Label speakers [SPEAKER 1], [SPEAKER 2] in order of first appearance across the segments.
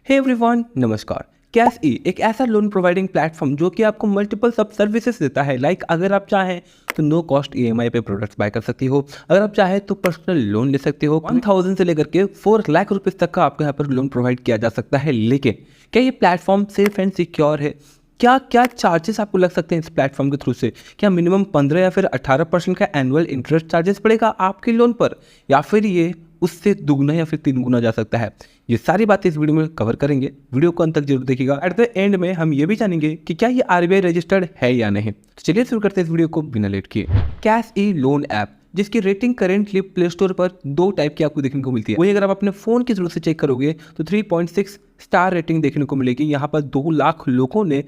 [SPEAKER 1] Hey everyone, नमस्कार। Cash ई एक ऐसा लोन प्रोवाइडिंग प्लेटफॉर्म जो कि आपको मल्टीपल सब सर्विसेज देता है। अगर आप चाहें तो नो कॉस्ट ईएमआई पे प्रोडक्ट्स बाय कर सकती हो। अगर आप चाहें तो पर्सनल लोन ले सकते हो। 1000 से लेकर के 4 लाख रुपए तक का आपको यहाँ पर लोन प्रोवाइड किया जा सकता है। लेकिन क्या ये प्लेटफॉर्म सेफ एंड सिक्योर है? क्या क्या चार्जेस आपको लग सकते हैं इस प्लेटफॉर्म के थ्रू से? क्या मिनिमम 15 या फिर 18% का एनुअल इंटरेस्ट चार्जेस पड़ेगा आपके लोन पर, या फिर ये उससे दुगना या फिर 3 गुना जा सकता है? ये सारी बातें इस वीडियो में कवर करेंगे। वीडियो को अंत तक जरूर देखिएगा। एट द एंड में हम ये भी जानेंगे कि क्या ये आरबीआई रजिस्टर्ड है या नहीं। तो चलिए शुरू करते हैं इस वीडियो को बिना लेट किए। कैश ई लोन ऐप, जिसकी रेटिंग करेंटली प्ले स्टोर पर 2 टाइप की आपको देखने को मिलती है। वही अगर आप अपने फोन के थ्रू से चेक करोगे तो 3.6 स्टार रेटिंग देखने को मिलेगी। यहाँ पर 2 लाख लोगों ने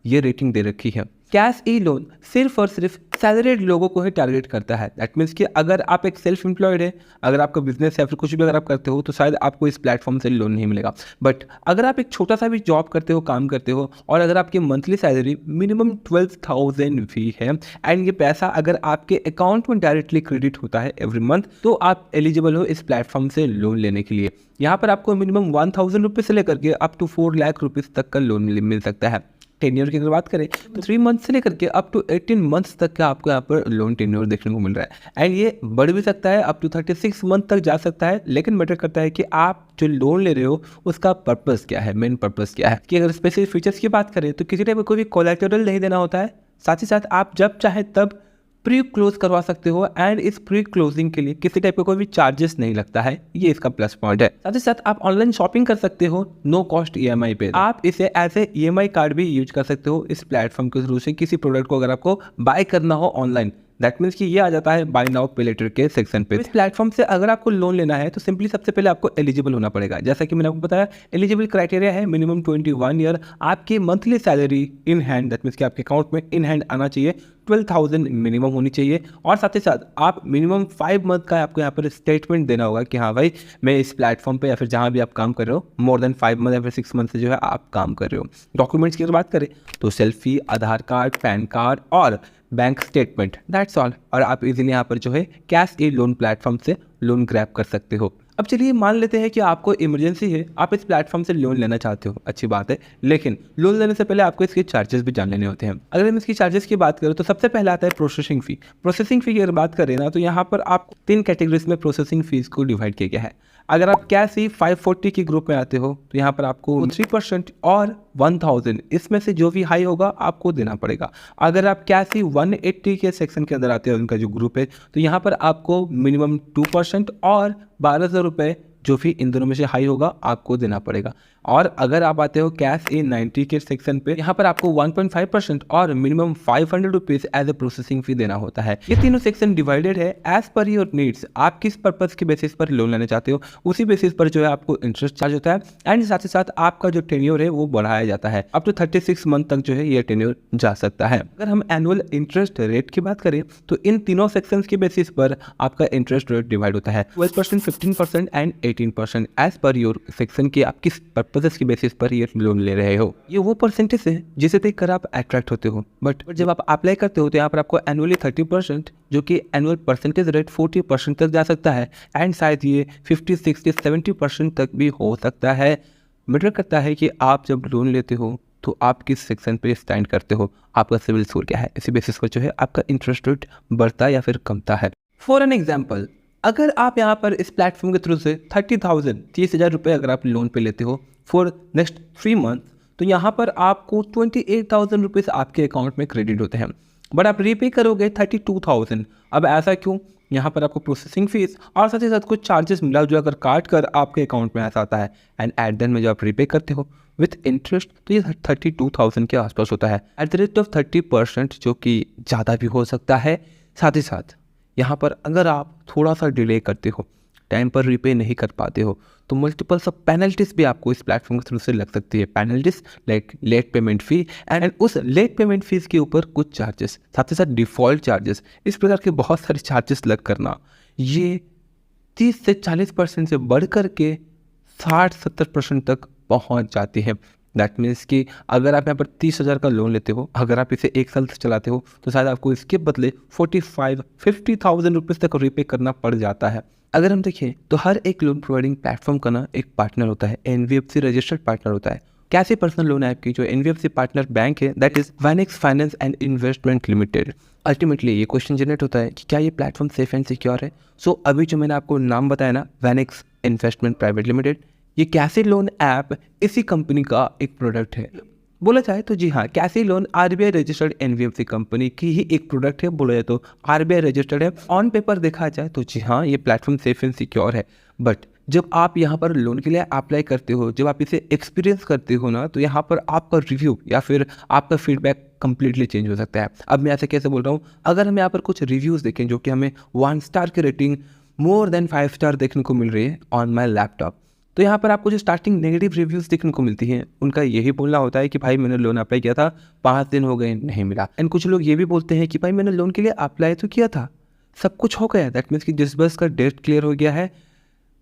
[SPEAKER 1] ये रेटिंग दे रखी है। कैश ई लोन सिर्फ और सिर्फ सैलरीड लोगों को ही टारगेट करता है। दैट मीन्स कि अगर आप एक सेल्फ एम्प्लॉयड है, अगर आपका बिजनेस है, फिर कुछ भी अगर आप करते हो तो शायद आपको इस प्लेटफॉर्म से लोन नहीं मिलेगा। बट अगर आप एक छोटा सा भी जॉब करते हो, काम करते हो, और अगर आपकी मंथली सैलरी मिनिमम 12,000 भी है एंड ये पैसा अगर आपके अकाउंट में डायरेक्टली क्रेडिट होता है एवरी मंथ, तो आप एलिजिबल हो इस प्लेटफॉर्म से लोन लेने के लिए। यहाँ पर आपको मिनिमम 1000 रुपये से लेकर के अप टू 4 लाख रुपीज़ तक का लोन मिल सकता है। टेन्योर की अगर बात करें तो 3 मंथ से लेकर के अप टू 18 मंथ्स तक का आपको यहाँ पर लोन टेन्योर देखने को मिल रहा है। एंड ये बढ़ भी सकता है, अप टू 36 मंथ तक जा सकता है। लेकिन मैटर करता है कि आप जो लोन ले रहे हो उसका पर्पस क्या है, मेन पर्पस क्या है। कि अगर स्पेसिफिक फीचर्स की बात करें तो किसी टाइप का कोई भी कोलैटरल नहीं देना होता है। साथ ही साथ आप जब चाहे तब प्री क्लोज करवा सकते हो एंड इस प्री क्लोजिंग के लिए किसी टाइप का कोई भी चार्जेस नहीं लगता है। ये इसका प्लस पॉइंट है। साथ ही साथ आप ऑनलाइन शॉपिंग कर सकते हो नो कॉस्ट ईएमआई पे। आप इसे एज ए ईएमआई कार्ड भी यूज कर सकते हो इस प्लेटफॉर्म के थ्रू से। किसी प्रोडक्ट को अगर आपको बाय करना हो ऑनलाइन, दैट मीन्स कि ये आ जाता है बाय नाउ पे लेटर के सेक्शन पे। इस प्लेटफॉर्म से अगर आपको लोन लेना है तो सिंपली सबसे पहले आपको एलिजिबल होना पड़ेगा। जैसा कि मैंने आपको बताया, एलिजिबल क्राइटेरिया है मिनिमम 21 ईयर, आपकी monthly salary in hand, that means कि आपके अकाउंट में इन हैंड आना चाहिए, 12,000 मिनिमम होनी चाहिए। और साथ ही साथ आप मिनिमम 5 मंथ का आपको यहाँ पर स्टेटमेंट देना होगा कि हाँ भाई, मैं इस प्लेटफॉर्म पे या फिर जहाँ भी आप काम कर रहे हो मोर देन 5 मंथ या फिर 6 मंथ से जो है आप काम कर रहे हो। डॉक्यूमेंट्स की अगर बात करें तो सेल्फी, आधार कार्ड, पैन कार्ड और बैंक स्टेटमेंट, दैट्स ऑल। और आप इजीली यहाँ पर जो है कैश ई लोन प्लेटफॉर्म से लोन ग्रैब कर सकते हो। अब चलिए मान लेते हैं कि आपको इमरजेंसी है, आप इस प्लेटफॉर्म से लोन लेना चाहते हो, अच्छी बात है। लेकिन लोन लेने से पहले आपको इसके चार्जेस भी जान लेने होते हैं। अगर हम इसकी चार्जेस की बात करें तो सबसे पहले आता है प्रोसेसिंग फी। प्रोसेसिंग फी की अगर बात करें ना तो यहाँ पर आपको 3 कैटेगरीज में प्रोसेसिंग फीस को डिवाइड किया गया है। अगर आप कैश ई 540 के ग्रुप में आते हो तो यहाँ पर आपको 3% और 1000 इसमें से जो भी हाई होगा आपको देना पड़ेगा। अगर आप कैश ई 180 के सेक्शन के अंदर आते हो, उनका जो ग्रुप है, तो यहाँ पर आपको मिनिमम 2% और 12,000 रुपये जो भी इन दोनों में से हाई होगा आपको देना पड़ेगा। और अगर आप आते हो कैश ई 90 के सेक्शन पे, यहाँ पर आपको 1.5% और minimum 500 rupees as a processing fee देना होता है। ये तीनों सेक्शन डिवाइडेड है एज पर योर नीड्स। आप किस पर्पस के बेसिस पर लोन लेना चाहते हो उसी बेसिस पर जो है आपको इंटरेस्ट चार्ज होता है। एंड साथ ही साथ आपका जो टेन्योर है वो बढ़ाया जाता है, अप टू 36 मंथ तक जो है ये टेन्योर जा सकता है। अगर हम एनुअल इंटरेस्ट रेट की बात करें तो इन तीनों सेक्शन के बेसिस पर आपका इंटरेस्ट रेट डिवाइड होता है 12%, 15% and 18% as per your section की आप किस पर्पस की बेसिस पर ये लोन ले रहे हो। ये वो परसेंटेज है जिसे देखकर आप अट्रैक्ट होते हो। बट जब आप अप्लाई करते हो तो यहाँ पर आपको एनुअली 30%, जो कि एनुअल परसेंटेज रेट 40% तक जा सकता है। एंड शायद ये 50, 60, 70% तक भी हो सकता है। मैटर करता है कि आप जब लोन लेते हो तो आप किस सेक्शन पे स्टैंड करते हो, आपका सिविल स्कोर क्या है, इसी बेसिस पर जो है आपका इंटरेस्ट रेट बढ़ता या फिर कमता है। फॉर एन एग्जाम्पल, अगर आप यहाँ पर इस प्लेटफॉर्म के थ्रू से 30,000 रुपये अगर आप लोन पे लेते हो फॉर नेक्स्ट 3 मंथ, तो यहाँ पर आपको 28,000 रुपीज़ आपके अकाउंट में क्रेडिट होते हैं। बट आप रीपे करोगे 32,000। अब ऐसा क्यों? यहाँ पर आपको प्रोसेसिंग फीस और साथ ही साथ कुछ चार्जेस मिला जो अगर काट कर आपके अकाउंट में ऐसा आता है। एंड एट देन में जो आप रीपे करते हो विथ इंटरेस्ट तो ये 32,000 के आसपास होता है एट द रेट ऑफ 30%, जो कि ज़्यादा भी हो सकता है। साथ ही साथ यहाँ पर अगर आप थोड़ा सा डिले करते हो, टाइम पर रीपे नहीं कर पाते हो, तो मल्टीपल सब पेनल्टीज भी आपको इस प्लेटफॉर्म के थ्रू से लग सकती है। Penalties like late payment fee and उस लेट पेमेंट फीस के ऊपर कुछ चार्जेस, साथ ही साथ डिफ़ॉल्ट चार्जेस, इस प्रकार के बहुत सारे चार्जेस लग करना ये 30 से 40% से बढ़ कर के 60-70% तक पहुँच जाती है। दैट मीन्स कि अगर आप यहाँ पर 30,000 का लोन लेते हो, अगर आप इसे 1 साल से चलाते हो तो शायद आपको इसके बदले 45-50,000 रुपीज़ तक रीपे करना पड़ जाता है। अगर हम देखें तो हर एक लोन प्रोवाइडिंग प्लेटफॉर्म का ना एक पार्टनर होता है, एनबीएफसी रजिस्टर्ड पार्टनर होता है। कैसे पर्सनल लोन ऐप की जो एनबीएफसी पार्टनर बैंक है that is Vanix finance and investment limited. Ultimately ये क्वेश्चन जनरेट होता है कि क्या ये प्लेटफॉर्म सेफ एंड सिक्योर है। सो अभी जो मैंने आपको नाम बताया ना, वैनिक्स इन्वेस्टमेंट प्राइवेट लिमिटेड, ये कैसे लोन ऐप इसी कंपनी का एक प्रोडक्ट है। बोला जाए तो जी हाँ, कैसे loan RBI registered NBFC company की ही एक प्रोडक्ट है। बोला जाए तो आरबीआई रजिस्टर्ड है। ऑन पेपर देखा जाए तो जी हाँ, ये प्लेटफॉर्म सेफ एंड सिक्योर है। बट जब आप यहाँ पर लोन के लिए अप्लाई करते हो, जब आप इसे एक्सपीरियंस करते हो ना, तो यहाँ पर आपका रिव्यू या फिर आपका फीडबैक कंप्लीटली चेंज हो सकता है। अब मैं ऐसे कैसे बोल रहा हूँ, अगर हम यहाँ पर कुछ रिव्यूज़ देखें जो कि हमें 1 स्टार की रेटिंग मोर देन 5 स्टार देखने को मिल रही है ऑन माई लैपटॉप, तो यहाँ पर आपको जो स्टार्टिंग नेगेटिव रिव्यूज़ देखने को मिलती हैं, उनका यही बोलना होता है कि भाई मैंने लोन अप्लाई किया था, 5 दिन हो गए नहीं मिला। एंड कुछ लोग ये भी बोलते हैं कि भाई मैंने लोन के लिए अप्लाई तो किया था, सब कुछ हो गया, दैट मीन्स कि डिसबर्स का डेट क्लियर हो गया है,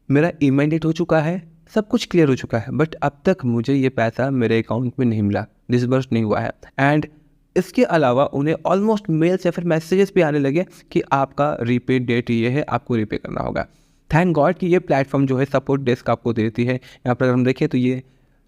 [SPEAKER 1] मेरा ईएमआई डेट हो चुका है, सब कुछ क्लियर हो चुका है, बट अब तक मुझे ये पैसा मेरे अकाउंट में नहीं मिला, डिसबर्स नहीं हुआ है। एंड इसके अलावा उन्हें ऑलमोस्ट मेल्स या फिर मैसेजेस भी आने लगे कि आपका रीपे डेट ये है, आपको रीपे करना होगा। थैंक गॉड कि ये प्लेटफॉर्म जो है सपोर्ट डेस्क आपको देती है। यहाँ पर अगर हम देखें तो ये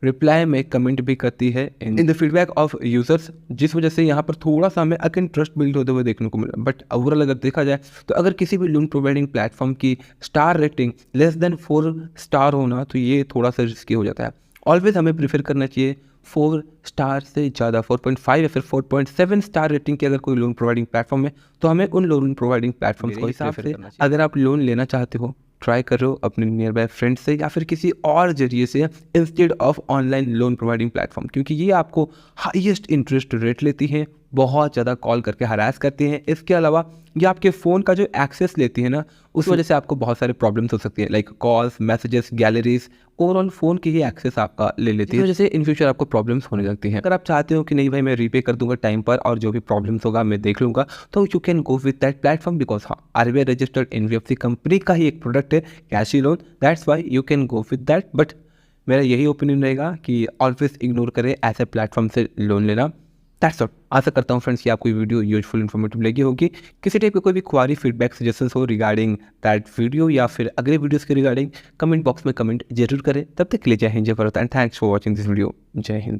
[SPEAKER 1] रिप्लाई में कमेंट भी करती है in the feedback of users, जिस वजह से यहाँ पर थोड़ा सा हमें अगेन ट्रस्ट बिल्ड होते हुए देखने को मिला। बट ओवरऑल अगर देखा जाए तो अगर किसी भी लोन प्रोवाइडिंग प्लेटफॉर्म की star rating less than 4 star होना, तो ये थोड़ा सा रिस्की हो जाता है। ऑलवेज हमें प्रीफर करना चाहिए 4 स्टार से ज़्यादा, 4.5 या फिर 4.7 स्टार रेटिंग की अगर कोई लोन प्रोवाइडिंग प्लेटफॉर्म है तो हमें उन लोन प्रोवाइडिंग प्लेटफॉर्म्स को हिसाब से अगर आप लोन लेना चाहते हो ट्राई करो अपने नियर बाय फ्रेंड से या फिर किसी और जरिए से instead of online loan providing platform, क्योंकि ये आपको हाईएस्ट इंटरेस्ट रेट लेती हैं, बहुत ज़्यादा कॉल करके हरास करती हैं। इसके अलावा ये आपके फ़ोन का जो एक्सेस लेती है ना, उस वजह से आपको बहुत सारे प्रॉब्लम्स हो सकती है, like calls, messages, galleries, overall phone की ही एक्सेस आपका ले लेती है, इस वजह से इन फ्यूचर आपको प्रॉब्लम्स होने लगती हैं। अगर आप चाहते हो कि नहीं भाई मैं रीपे कर दूंगा टाइम पर और जो भी प्रॉब्लम्स होगा मैं देख लूँगा, तो you can go with that platform, because हाँ आरबीआई रजिस्टर्ड एनबीएफसी कंपनी का ही एक प्रोडक्ट है cash loan, that's why you can go with that. But मेरा यही ओपिनियन रहेगा कि ऑलवेज इग्नोर करें ऐसे प्लेटफॉर्म से लोन लेना। That's all. आशा करता हूँ फ्रेंड्स कि आपको ये वीडियो यूजफुल इन्फॉर्मेटिव लगी होगी। किसी टाइप की कोई भी क्वारी, फीडबैक, सजेशंस हो रिगार्डिंग दैट वीडियो या फिर अगले वीडियोस के रिगार्डिंग, कमेंट बॉक्स में कमेंट जरूर करें। तब तक के लिए जय हिंद, जय Bharat and thanks for watching this video. जय हिंद।